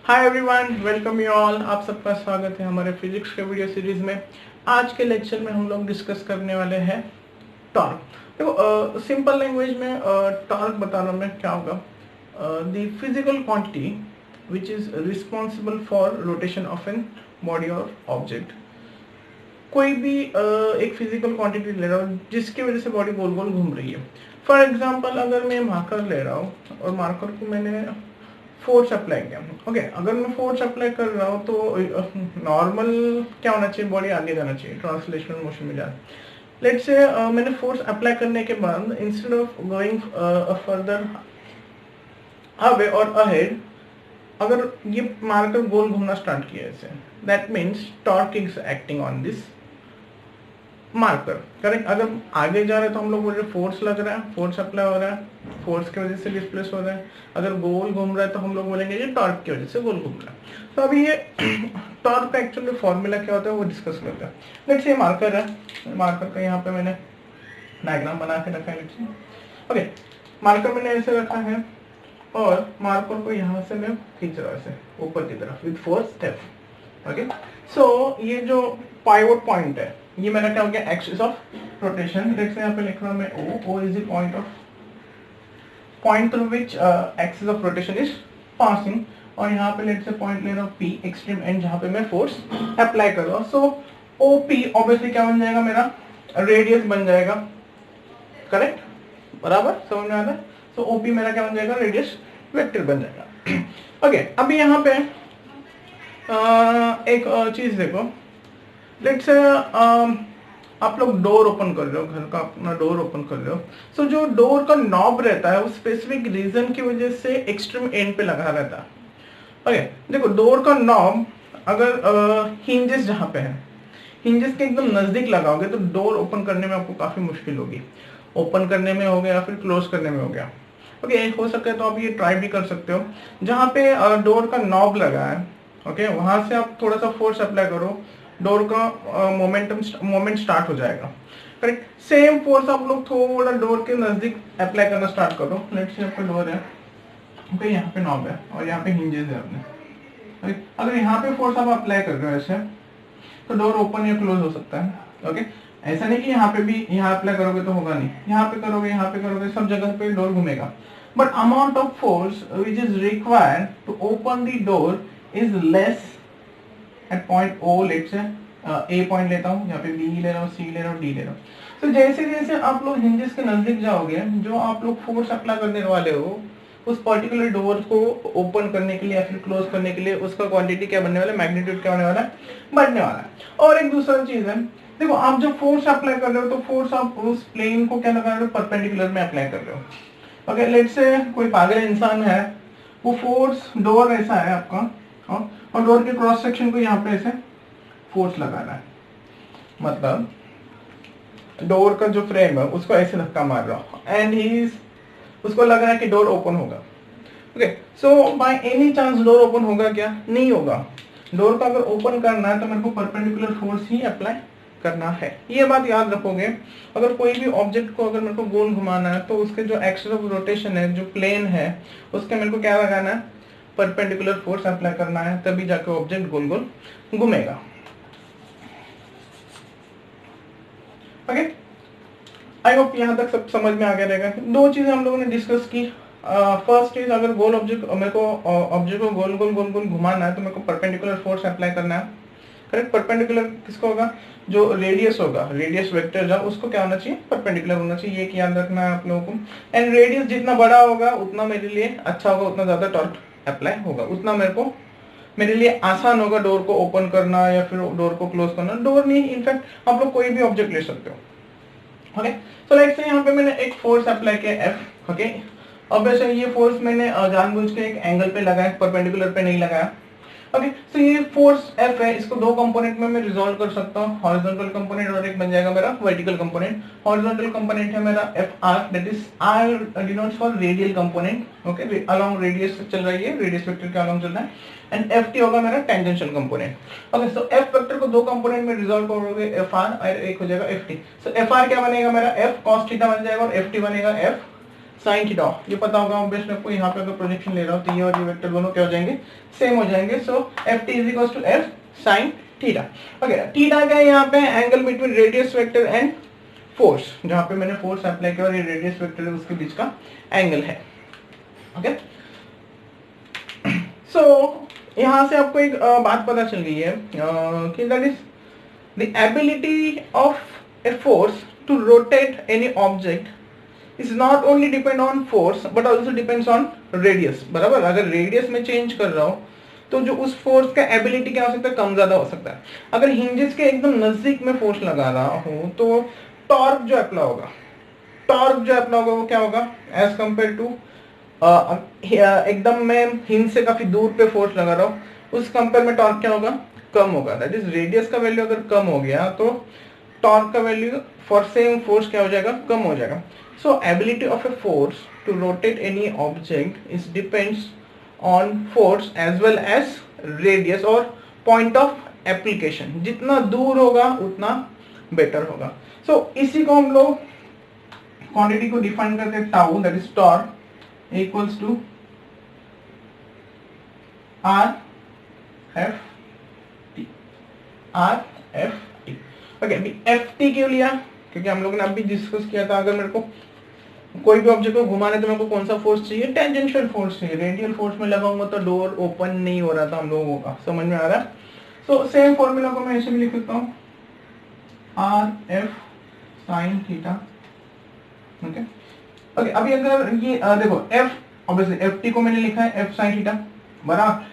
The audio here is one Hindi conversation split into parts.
Hi everyone, welcome you all. आप सबका स्वागत है हमारे फिजिक्स के वीडियो सीरीज में। आज के लेक्चर में हम लोग डिस्कस करने वाले हैं टॉर्क। देखो, सिंपल लैंग्वेज में टॉर्क बताना में क्या होगा, the physical quantity which is responsible for rotation of an body और ऑब्जेक्ट। कोई भी एक फिजिकल क्वांटिटी ले रहा हूँ जिसकी वजह से बॉडी गोल गोल घूम रही है। फॉर एग्जांपल, अगर मैं मार्कर ले रहा हूँ और मार्कर को मैंने फोर्स अप्लाई किया, ओके, अगर मैं फोर्स अप्लाई कर रहा हूँ तो नॉर्मल क्या होना चाहिए, बॉडी आगे जाना चाहिए, ट्रांसलेशनल मोशन में जाना। लेट्स से मैंने फोर्स अप्लाई करने के बाद instead of going further away और अहेड, अगर ये मार्कर गोल घूमना स्टार्ट किया ऐसे, that means torque is acting on this marker, correct. अगर आगे जा रहे हैं तो हम लोग बोल रहे फोर्स लग रहा है, फोर्स अप्लाई हो रहा है, फोर्स की वजह से डिस्प्लेस हो रहा है। अगर गोल घूम रहा है तो हम लोग बोलेंगे ये टॉर्क की वजह से गोल घूम रहा है। तो अभी ये टॉर्क का एक्चुअली फॉर्मूला क्या होता है वो डिस्कस करते हैं। लेट्स से मार्कर है, मार्कर का यहाँ पे मैंने डायग्राम बना के रखा है। लेट्स ओके, मार्कर मैंने ऐसे रखा है और मार्कर को यहाँ से मैं खींच रहा हूँ ऐसे ऊपर की तरफ विद फोर्स एफ। ओके, सो ये जो पाइवोट पॉइंट है ये मेरा क्या हो गया, एक्सिस ऑफ रोटेशन। देखते हैं यहाँ पे लिख रहा हूँ मैं O is the point through which axis of rotation is passing, और यहाँ पे लेट से पॉइंट ले रहा हूँ पी, एक्सट्रीम एंड जहाँ पे मैं फोर्स अप्लाई कर रहा हूँ। सो ओ पी ऑब्वियसली क्या बन जाएगा, मेरा रेडियस बन जाएगा, करेक्ट, बराबर, समझ में आता है। सो ओ पी मेरा क्या बन जाएगा, रेडियस वेक्टर बन जाएगा। ओके, अभी यहाँ पे एक चीज देखो। लेट्स से आप लोग डोर ओपन कर रहे हो, घर का अपना डोर ओपन कर रहे हो। सो जो डोर का नॉब रहता है वो स्पेसिफिक रीजन की वजह से एक्सट्रीम एंड पे लगा रहता है। ओके, देखो डोर का नॉब अगर हिंजेस जहाँ पे है, हिंजेस के एकदम नजदीक लगाओगे तो डोर ओपन करने में आपको काफी मुश्किल होगी, ओपन करने में हो गया या फिर क्लोज करने में हो गया। ओके, हो सके तो आप ये ट्राई भी कर सकते हो, जहाँ पे डोर का नॉब लगा है, ओके, वहां से आप थोड़ा सा फोर्स अप्लाई करो, डोर का मोमेंट स्टार्ट हो जाएगा, करेक्ट। सेम फोर्स आप लोग थोड़ा डोर के नजदीक अप्लाई करना स्टार्ट करो। लेट्स से आपका डोर है, ओके, यहाँ पे नॉब है और यहाँ पे हिंजेस है अपने। अगर यहाँ पे फोर्स आप अप्लाई कर रहे हो ऐसे तो डोर ओपन या क्लोज हो सकता है। ओके, ऐसा नहीं कि यहाँ पे भी यहाँ अप्लाई करोगे तो होगा नहीं, यहाँ पे करोगे, सब जगह पे डोर घूमेगा। But amount of force which is required to open the door is less at point O. Let's say a point लेता हूँ, यहाँ पे बी ले रहा हूँ, सी ले रहा हूँ, डी ले रहा हूँ। तो जैसे जैसे आप लोग हिंजेस के नजदीक जाओगे, जो आप लोग फोर्स अप्लाई करने वाले हो उस पर्टिकुलर डोर को ओपन करने के लिए या फिर क्लोज करने के लिए, उसका क्वांटिटी क्या बनने वाला है, मैग्नीट्यूड क्या होने वाला है, बढ़ने वाला है। और एक दूसरा चीज है, देखो आप जब फोर्स अप्लाई कर रहे हो तो फोर्स आप उस प्लेन को क्या लगा रहे हो, परपेंडिकुलर में अप्लाई कर रहे हो। ओके, लेट्स से कोई पागल इंसान है, वो फोर्स, डोर ऐसा है आपका और डोर के क्रॉस सेक्शन को यहाँ पे ऐसे फोर्स लगाना है, मतलब डोर का जो फ्रेम है उसको ऐसे धक्का मार रहा हूँ एंड ही उसको लग रहा है कि डोर ओपन होगा। Okay, so by any chance door open होगा क्या, नहीं होगा। डोर का अगर ओपन करना है तो मेरे को परपेंडिकुलर फोर्स ही अप्लाई करना है, ये बात याद रखोगे। अगर कोई भी ऑब्जेक्ट को अगर मेरे को गोल घुमाना है तो उसके जो एक्सिस ऑफ रोटेशन है, जो प्लेन है, उसके मेरे को क्या लगाना है, परपेंडिकुलर फोर्स अप्लाई करना है, तभी जाकर ऑब्जेक्ट गोल गोल घूमेगा। ओके, आई होप यहाँ तक सब समझ में आ गया रहेगा। दो चीजें हम लोगों ने डिस्कस की। फर्स्ट चीज, अगर गोल ऑब्जेक्ट मेरे को ऑब्जेक्ट को गोल गोल घुमाना है तो मेरे को परपेंडिकुलर फोर्स अप्लाई करना है, करेक्ट। परपेंडिकुलर किसको होगा, जो रेडियस होगा, रेडियस वेक्टर जो उसको क्या होना चाहिए, परपेंडिकुलर होना चाहिए, ये याद रखना है आप लोगों को। एंड रेडियस जितना बड़ा होगा उतना मेरे लिए अच्छा होगा, उतना ज्यादा टॉर्क अप्लाई होगा, उतना मेरे लिए आसान होगा डोर को ओपन करना या फिर डोर को क्लोज करना। डोर नहीं, इनफैक्ट आप लोग कोई भी ऑब्जेक्ट ले सकते हो। ओके, सो लेट्स से यहाँ पे मैंने एक फोर्स अप्लाई किया एफ। ओके, अब वैसे ये फोर्स मैंने जानबूझ के एक एंगल पे लगाया, परपेंडिकुलर पे नहीं लगाया। ओके, सो ये फोर्स एफ है, इसको दो कंपोनेंट में मैं रिजॉल्व कर सकता हूँ, हॉरिजॉन्टल कंपोनेंट और एक बन जाएगा मेरा वर्टिकल कंपोनेंट। हॉरिजॉन्टल कंपोनेंट है मेरा F R, that is R denotes for radial component. Okay, along radius चल रही है, रेडियस वेक्टर के अलोंग चल रहा है। एंड एफ टी होगा मेरा टेंजेंशियल कंपोनेंट। ओके, सो एफ वेक्टर को दो कंपोनेंट में रिजॉल्व करोगे, एफ आर और एक हो जाएगा एफ टी। सो एफ आर क्या बनेगा मेरा, एफ कॉस थीटा बन जाएगा और एफ टी बनेगा एफ साइन थीटा, ये पता होगा ऑब्वियसली आपको। यहाँ पे अगर प्रोजेक्शन ले रहा हूँ तो ये और ये वेक्टर दोनों क्या हो जाएंगे, सेम हो जाएंगे। So F T is equal to F sine theta. Okay, theta क्या है यहाँ पे, angle between radius vector and force, जहाँ पे मैंने फोर्स अप्लाई किया और ये रेडियस वेक्टर है उसके बीच का एंगल है। ओके, सो यहाँ से आपको एक बात पता चल गई है कि that is the ability of a force to rotate any object is not only depend on force but also depends on radius. बराबर, अगर रेडियस में चेंज कर रहा हूँ तो जो उस फोर्स का एबिलिटी क्या हो सकता है, कम ज्यादा हो सकता है। अगर हिंजेस के एकदम नजदीक में फोर्स लगा रहा हूँ तो टॉर्क जो अप्लाई होगा, वो क्या होगा एज कंपेयर टू एकदम मैं हिंज से काफी दूर पे फोर्स लगा रहा हूँ, उस कंपेयर में टॉर्क क्या होगा, कम होगा। दैट इज रेडियस का वैल्यू अगर कम हो गया तो टॉर्क का वैल्यू फॉर सेम फोर्स क्या हो जाएगा, कम हो जाएगा। So ability of a force to rotate any object is depends on force as well as radius और पॉइंट ऑफ एप्लीकेशन। जितना दूर होगा उतना बेटर होगा। सो इसी को हम लोग क्वांटिटी को डिफाइन करते हैं tau, that is torque equals to R F T, R F T। Okay, अभी F T क्यों लिया, क्योंकि हम लोगों ने अभी डिस्कस किया था अगर मेरे को कोई भी ऑब्जेक्ट को घुमाने तो मेरे को कौन सा फोर्स चाहिए, टेंजेंशियल फोर्स चाहिए। रेडियल फोर्स में लगाऊंगा तो डोर ओपन नहीं हो रहा था हम लोगों का, समझ में आ रहा है। सो सेम फॉर्मूला को मैं ऐसे भी लिख सकता हूँ, R F sin theta. Okay, okay, अभी अगर ये देखो f ऑब्वियसली एफ टी को मैंने लिखा है f sin थीटा बराबर,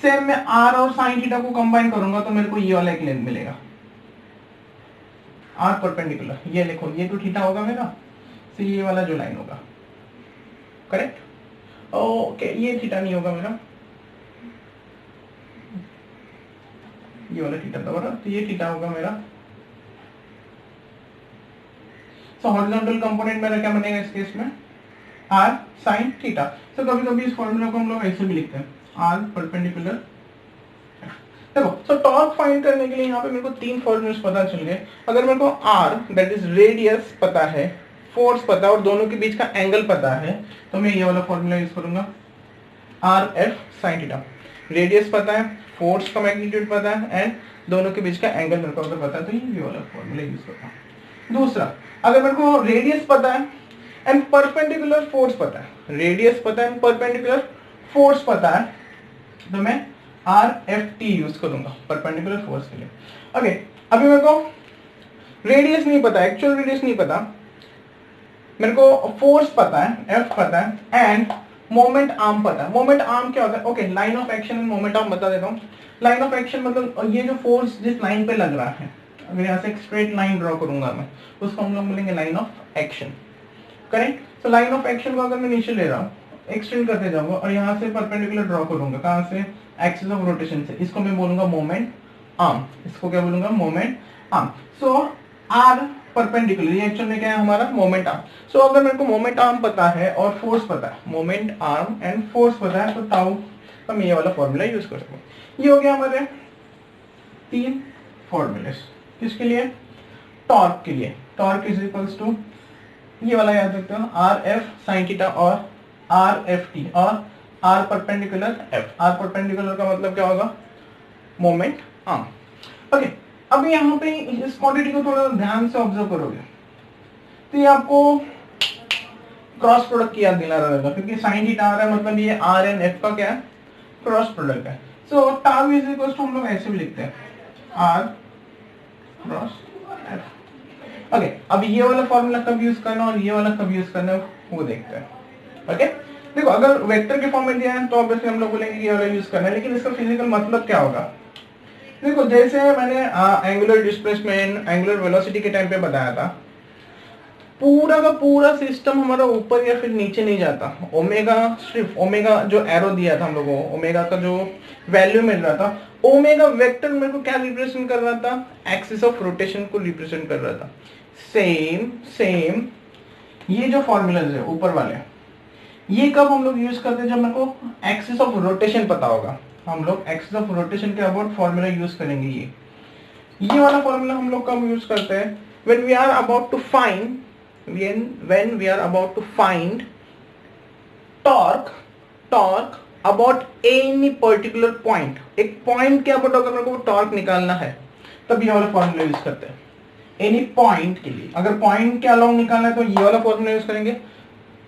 सेम मैं r और sin थीटा को कंबाइन करूंगा तो मेरे को ये वाला एक लेंथ मिलेगा, r परपेंडिकुलर। ये देखो, ये तो थीटा होगा मेरा, तो ये वाला जो लाइन होगा, करेक्ट। ओके, ये थीटा नहीं होगा मेरा, ये वाला थीटा था बराबर, तो ये थीटा होगा मेरा। तो हॉरिजॉन्टल कंपोनेंट मेरा क्या बनेगा इस केस में, r sin थीटा। तो कभी कभी इस फॉर्मूला को हम लोग ऐसे भी लिखते हैं, r परपेंडिकुलर। देखो, तो टॉर्क फाइंड करने के लिए यहाँ पे मेरे को तीन फॉर्मूलास पता चल गए। अगर मेरे को r दैट इज रेडियस पता है, फोर्स पता है और दोनों के बीच का एंगल पता है, तो मैं ये वाला फॉर्मूला यूज करूंगा, r f sin theta. Radius पता है, फोर्स का मैग्नीट्यूड पता है एंड दोनों के बीच का एंगल मेरे को अगर पता है तो ये वाला फॉर्मूला यूज करता हूँ। दूसरा, अगर मेरे को रेडियस पता है एंड परपेंडिकुलर फोर्स पता है, रेडियस पता है एंड परपेंडिकुलर फोर्स पता है, तो मैं आर एफ टी यूज करूंगा परपेंडिकुलर फोर्स के लिए। ओके, अभी मेरे को रेडियस नहीं पता, एक्चुअल रेडियस नहीं पता, मेरे को फोर्स पता है, एफ पता है एंड मोमेंट आर्म पता है। मोमेंट आर्म क्या होता है, okay, line of action end moment arm बता देता हूँ। लाइन ऑफ एक्शन मतलब ये जो फोर्स जिस लाइन पे लग रहा है, अगर यहाँ से एक स्ट्रेट लाइन ड्रॉ करूंगा मैं, उसको हम लोग बोलेंगे लाइन ऑफ एक्शन, करेक्ट। तो लाइन ऑफ एक्शन को अगर मैं नीचे ले रहा हूँ, एक्सटेंड करते जाऊंगा और यहाँ से परपेंडिकुलर ड्रॉ करूंगा, कहाँ से, एक्सिस ऑफ रोटेशन से, इसको मैं बोलूंगा मोमेंट आर्म, इसको क्या बोलूंगा, moment arm. So R perpendicular, ये एक्चुअल में क्या है हमारा, मोमेंट आर्म। सो अगर मेरे को मोमेंट आर्म पता है और फोर्स पता है, मोमेंट आर्म एंड फोर्स पता है, तो टाउ का मैं ये वाला फॉर्मूला यूज कर सकता हूँ। ये हो गया हमारे तीन फॉर्मूले, किसके लिए, टॉर्क के लिए। टॉर्क इज इक्वल्स टू ये वाला याद रखते हो, आर एफ साइन थीटा और आर एफ टी और R perpendicular F. R perpendicular का मतलब क्या होगा, मोमेंट आर्म। ओके, अब यहाँ पे इस क्वांटिटी को थोड़ा ध्यान से ऑब्जर्व करोगे तो ये आपको क्रॉस प्रोडक्ट की याद दिला रहेगा, क्योंकि साइन थीटा आ रहा है मतलब ये आर एंड एफ का क्या है, क्रॉस प्रोडक्ट है। So tau is equal to हम लोग ऐसे भी लिखते हैं, आर क्रॉस एफ। ओके, अब ये वाला फॉर्मूला कब यूज करना और ये वाला कब यूज करना है वो देखते हैं। ओके, देखो अगर वेक्टर के फॉर्म में दिया है तो ऑब्वियसली हम लोग बोलेंगे कि ये वाला यूज करना है, लेकिन इसका फिजिकल मतलब क्या होगा। देखो, जैसे मैंने एंगुलर डिस्प्लेसमेंट, एंगुलर वेलोसिटी के टाइम पे बताया था, पूरा का पूरा सिस्टम हमारा ऊपर या फिर नीचे नहीं जाता। ओमेगा, सिर्फ ओमेगा जो एरो दिया था हम लोगों को, ओमेगा का जो वैल्यू मिल रहा था, ओमेगा वेक्टर मेरे को क्या रिप्रेजेंट कर रहा था, एक्सिस ऑफ रोटेशन को रिप्रेजेंट कर रहा था। सेम ये जो फॉर्मूलाज है ऊपर वाले, ये कब हम लोग यूज करते हैं, जब मेरे को एक्सिस ऑफ रोटेशन पता होगा। हम लोग एक्सिस ऑफ रोटेशन के अबाउट फॉर्मूला यूज करेंगे। ये वाला फॉर्मूला हम लोग कब यूज करते हैं, when we are about to find torque torque about any particular point, एक पॉइंट के अबाउट अगर मेरे को टॉर्क निकालना है तब ये वाला फॉर्मूला यूज करते हैं। एनी पॉइंट के लिए अगर पॉइंट के अलोंग निकालना है तो ये वाला फॉर्मूला यूज करेंगे,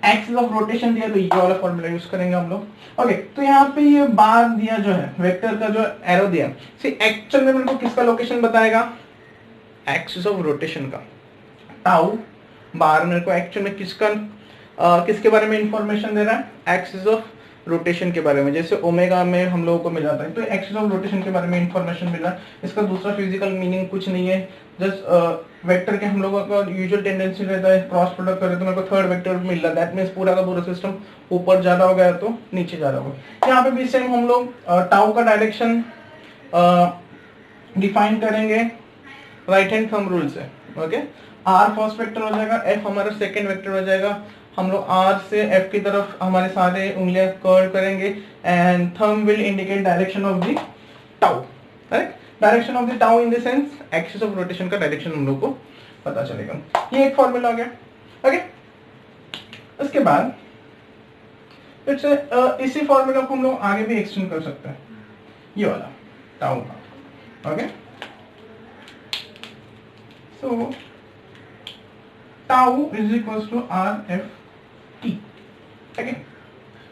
एक्सिस ऑफ रोटेशन दिया तो ये वाला फॉर्मूला यूज करेंगे हम लोग। ओके, तो यहाँ पे ये बार दिया जो है वेक्टर का जो एरो दिया, सी एक्चुअल में मेरे को किसका लोकेशन बताएगा, एक्सिस ऑफ रोटेशन का। टाउ बार मेरे को एक्चुअल में किसके बारे में इंफॉर्मेशन दे रहा है, एक्सिस ऑफ रोटेशन के बारे में। जैसे ओमेगा में हम लोगों को मिल जाता है तो एक्सिस ऑफ रोटेशन के बारे में इंफॉर्मेशन मिल रहा है। इसका दूसरा फिजिकल मीनिंग कुछ नहीं है, जस्ट वेक्टर के हम लोगों का यूजुअल टेंडेंसी रहता है क्रॉस प्रोडक्ट करे तो मेरे को थर्ड वेक्टर मिल रहा है, दैट मींस पूरा का पूरा सिस्टम ऊपर जा रहा होगा तो नीचे जा रहा होगा। यहाँ पे भी सेम हम लोग टाउ का डायरेक्शन डिफाइन करेंगे राइट हैंड थंब रूल से। ओके, आर फर्स्ट वेक्टर हो जाएगा, एफ हमारा सेकेंड वेक्टर हो जाएगा। हम लोग आर से एफ की तरफ हमारे सारे उंगलियां कर्व करेंगे and thumb will indicate direction of the tau, right, direction of the tau in the sense axis of rotation का डायरेक्शन हम लोग को पता चलेगा। ये एक फॉर्मूला हो गया। ओके, उसके बाद इसी फॉर्मूला को हम लोग आगे भी एक्सटेंड कर सकते हैं, ये वाला टाउ का। Okay, so tau is equals to R F T. ठीक है,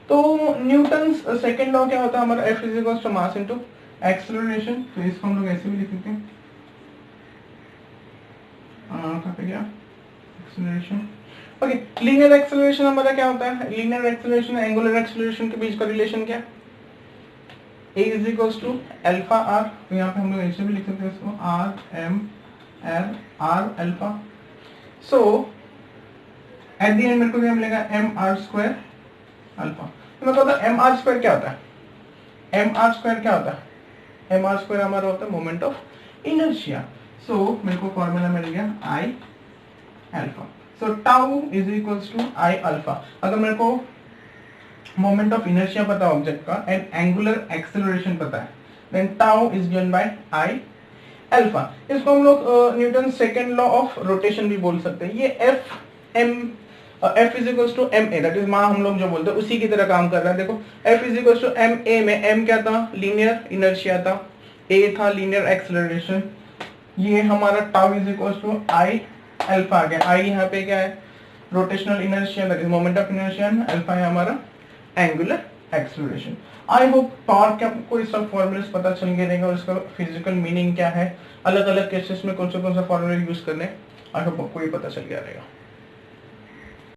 तो न्यूटन्स सेकेंड लॉ क्या होता है हमारा, F is equals to mass into acceleration. तो इसको हम लोग ऐसे भी लिख सकते हैं, कहाँ पे गया एक्सेलरेशन। ओके, लीनियर एक्सेलरेशन हमारा क्या होता है, लीनियर एक्सेलरेशन एंगुलर एक्सेलरेशन के बीच का रिलेशन क्या है, a is equals to alpha r. तो यहाँ पे हम लोग ऐसे भी लिख सकते हैं इसको, R M L R alpha. So at the end मेरे को क्या मिलेगा, एम आर स्क्वायर अल्फा। तो मैं कहता हूँ एम आर स्क्वायर क्या होता है, एम आर स्क्वायर क्या होता है, एम आर स्क्वायर हमारा होता है मोमेंट ऑफ इनर्शिया। सो मेरे को फॉर्मूला मिल गया I alpha. So tau is equals to I alpha. अगर मेरे को मोमेंट ऑफ इनर्शिया पता है ऑब्जेक्ट का एंड एंगुलर एक्सेलरेशन पता है, then tau is given by I alpha. इसको हम लोग Newton second law of rotation भी बोल सकते हैं। ये F is equals to M A, that is मा हम लोग जो बोलते हैं उसी की तरह काम कर रहा है। देखो F is equals to M A में एम क्या था, लीनियर इनर्शिया था, ए था लीनियर एक्सेलरेशन, ये हमारा tau is equals to I alpha आ गया। आई यहाँ पे क्या है, rotational inertia that is moment of inertia, alpha है हमारा angular acceleration. I hope torque के आपको इस सब फॉर्मूलेस पता चल गए रहेगा और इसका फिजिकल मीनिंग क्या है, अलग अलग केसेस में कौन सा फॉर्मूले यूज करने, आई होप आपको ये पता चल गया रहेगा।